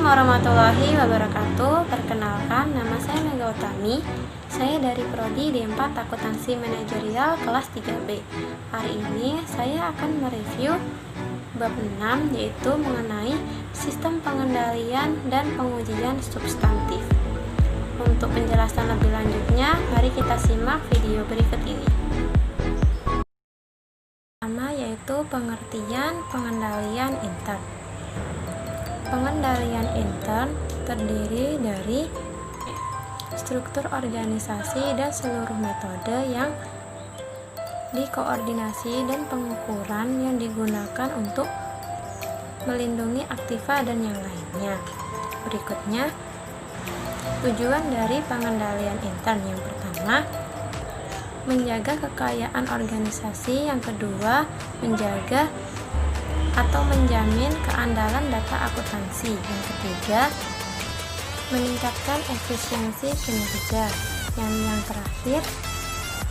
warahmatullahi wabarakatuh. Perkenalkan, nama saya Mega Utami. Saya dari Prodi D4 Akuntansi Manajerial kelas 3B. Hari ini saya akan mereview bab 6, yaitu mengenai sistem pengendalian dan pengujian substantif. Untuk penjelasan lebih lanjutnya, mari kita simak video berikut ini. Pertama yaitu pengertian pengendalian intern. Pengendalian intern terdiri dari struktur organisasi dan seluruh metode yang dikoordinasi dan pengukuran yang digunakan untuk melindungi aktiva dan yang lainnya. Berikutnya, tujuan dari pengendalian intern yang pertama, menjaga kekayaan organisasi, yang kedua, menjaga atau menjamin keandalan data akuntansi, yang ketiga, meningkatkan efisiensi kinerja, yang terakhir,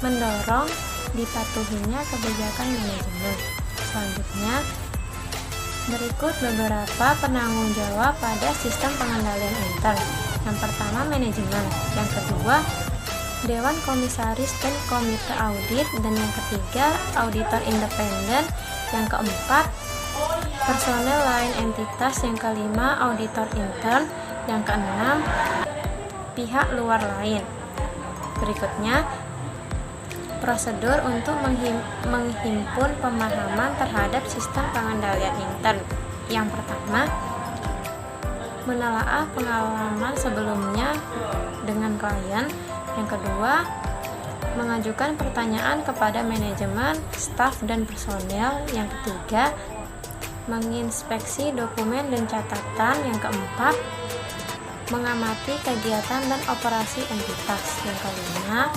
mendorong dipatuhinya kebijakan manajemen. Selanjutnya, berikut beberapa penanggung jawab pada sistem pengendalian intern. Yang pertama, manajemen, yang kedua, Dewan Komisaris dan Komite Audit, dan yang ketiga, auditor independen, yang keempat, personel lain entitas, yang kelima, auditor intern, yang keenam, pihak luar lain. Berikutnya, prosedur untuk menghimpun pemahaman terhadap sistem pengendalian intern. Yang pertama, menelaah pengalaman sebelumnya dengan klien. Yang kedua, mengajukan pertanyaan kepada manajemen, staf, dan personel. Yang ketiga, menginspeksi dokumen dan catatan. Yang keempat, mengamati kegiatan dan operasi entitas. Yang kelima,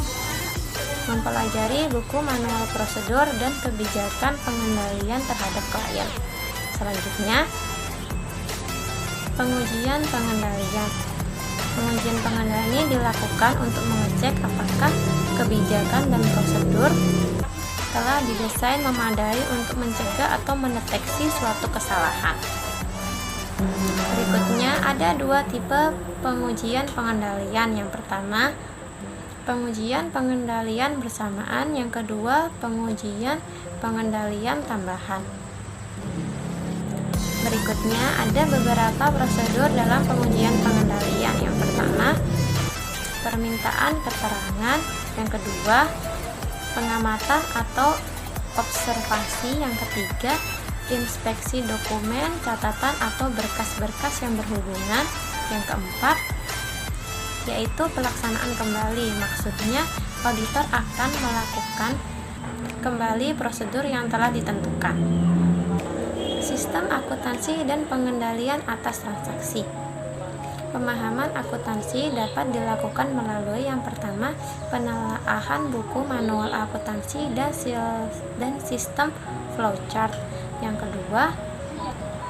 mempelajari buku manual prosedur dan kebijakan pengendalian terhadap klien. Selanjutnya, pengujian pengendalian. Pengujian pengendalian ini dilakukan untuk mengecek apakah kebijakan dan prosedur telah didesain memadai untuk mencegah atau mendeteksi suatu kesalahan. Berikutnya, ada dua tipe pengujian pengendalian. Yang pertama, pengujian pengendalian bersamaan. Yang kedua, pengujian pengendalian tambahan. Berikutnya, ada beberapa prosedur dalam pengujian pengendalian. Yang pertama, permintaan keterangan. Yang kedua, pengamatan atau observasi. Yang ketiga, inspeksi dokumen, catatan atau berkas-berkas yang berhubungan. Yang keempat, yaitu pelaksanaan kembali. Maksudnya, auditor akan melakukan kembali prosedur yang telah ditentukan. Sistem akuntansi dan pengendalian atas transaksi. Pemahaman akuntansi dapat dilakukan melalui yang pertama, penelaahan buku manual akuntansi dan sistem flowchart. Yang kedua,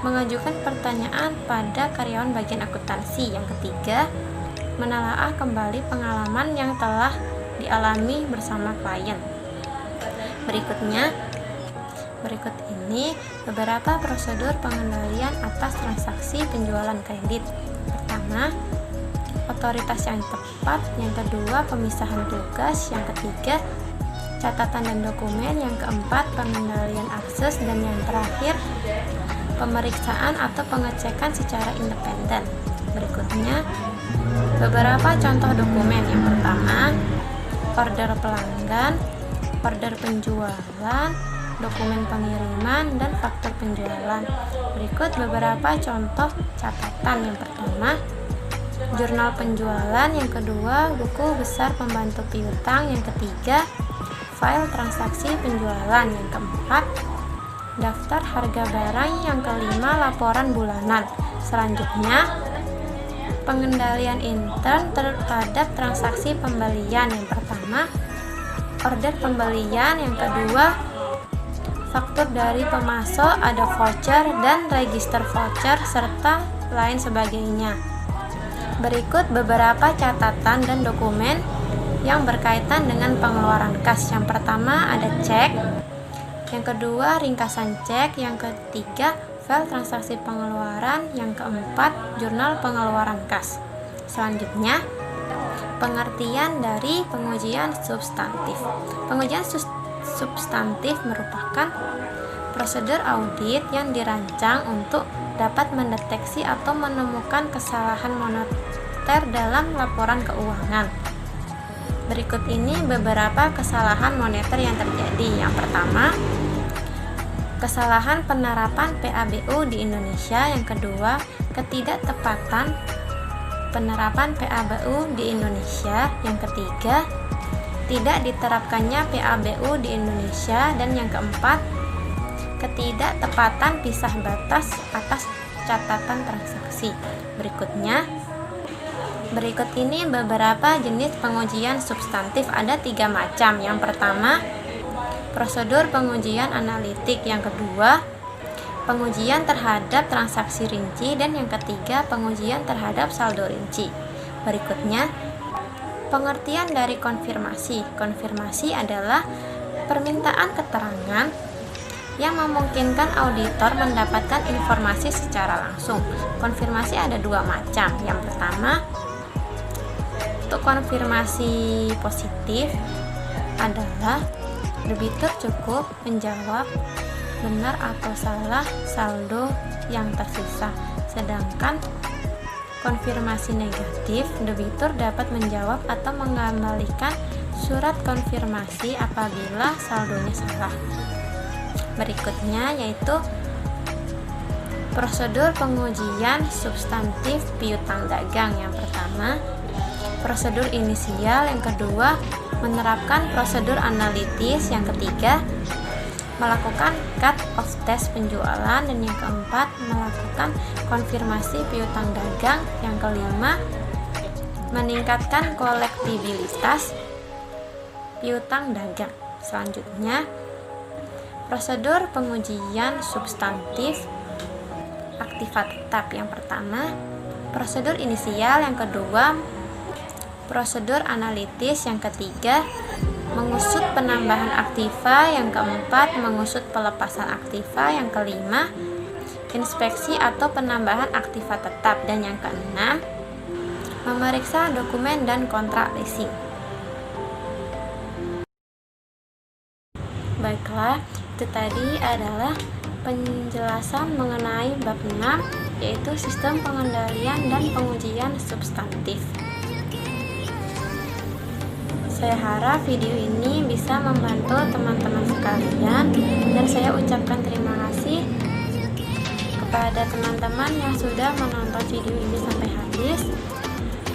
mengajukan pertanyaan pada karyawan bagian akuntansi. Yang ketiga, menelaah kembali pengalaman yang telah dialami bersama klien. Berikut ini beberapa prosedur pengendalian atas transaksi penjualan kredit. Pertama, otoritas yang tepat. Yang kedua, pemisahan tugas. Yang ketiga, catatan dan dokumen. Yang keempat, pengendalian akses. Dan yang terakhir, pemeriksaan atau pengecekan secara independen. Berikutnya, beberapa contoh dokumen. Yang pertama, order pelanggan, order penjualan, dokumen pengiriman, dan faktur penjualan. Berikut beberapa contoh catatan. Yang pertama, jurnal penjualan. Yang kedua, buku besar pembantu piutang. Yang ketiga, file transaksi penjualan. Yang keempat, daftar harga barang. Yang kelima, laporan bulanan. Selanjutnya, pengendalian intern terhadap transaksi pembelian. Yang pertama, order pembelian. Yang kedua, faktur dari pemasok, ada voucher dan register voucher, serta lain sebagainya. Berikut beberapa catatan dan dokumen yang berkaitan dengan pengeluaran kas. Yang pertama, ada cek. Yang kedua, ringkasan cek. Yang ketiga, file transaksi pengeluaran. Yang keempat, jurnal pengeluaran kas. Selanjutnya, pengertian dari pengujian substantif. Pengujian substantif merupakan prosedur audit yang dirancang untuk dapat mendeteksi atau menemukan kesalahan moneter dalam laporan keuangan. Berikut ini beberapa kesalahan moneter yang terjadi. Yang pertama, kesalahan penerapan PABU di Indonesia. Yang kedua, ketidaktepatan penerapan PABU di Indonesia. Yang ketiga, tidak diterapkannya PABU di Indonesia. Dan yang keempat, ketidaktepatan pisah batas atas catatan transaksi. Berikut ini beberapa jenis pengujian substantif. Ada 3 macam. Yang pertama, prosedur pengujian analitik. Yang kedua, pengujian terhadap transaksi rinci. Dan yang ketiga, pengujian terhadap saldo rinci. Berikutnya, pengertian dari konfirmasi. Konfirmasi adalah permintaan keterangan yang memungkinkan auditor mendapatkan informasi secara langsung. Konfirmasi ada 2 macam. Yang pertama, untuk konfirmasi positif adalah debitur cukup menjawab benar atau salah saldo yang tersisa. Sedangkan konfirmasi negatif, debitur dapat menjawab atau mengembalikan surat konfirmasi apabila saldonya salah. Berikutnya yaitu prosedur pengujian substantif piutang dagang. Yang pertama, prosedur inisial. Yang kedua, menerapkan prosedur analitis. Yang ketiga, melakukan cut off test penjualan. Dan yang keempat, melakukan konfirmasi piutang dagang. Yang kelima, meningkatkan kolektibilitas piutang dagang. Selanjutnya, prosedur pengujian substantif aktiva tetap. Yang pertama, prosedur inisial. Yang kedua, prosedur analitis. Yang ketiga, mengusut penambahan aktiva. Yang keempat, mengusut pelepasan aktiva. Yang kelima, inspeksi atau penambahan aktiva tetap. Dan yang keenam, memeriksa dokumen dan kontrak leasing. Baiklah, itu tadi adalah penjelasan mengenai bab 6, yaitu sistem pengendalian dan pengujian substantif. Saya harap video ini bisa membantu teman-teman sekalian, dan saya ucapkan terima kasih kepada teman-teman yang sudah menonton video ini sampai habis.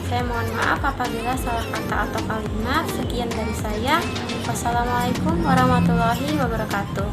Saya mohon maaf apabila salah kata atau kalimat. Sekian dari saya. Wassalamualaikum warahmatullahi wabarakatuh.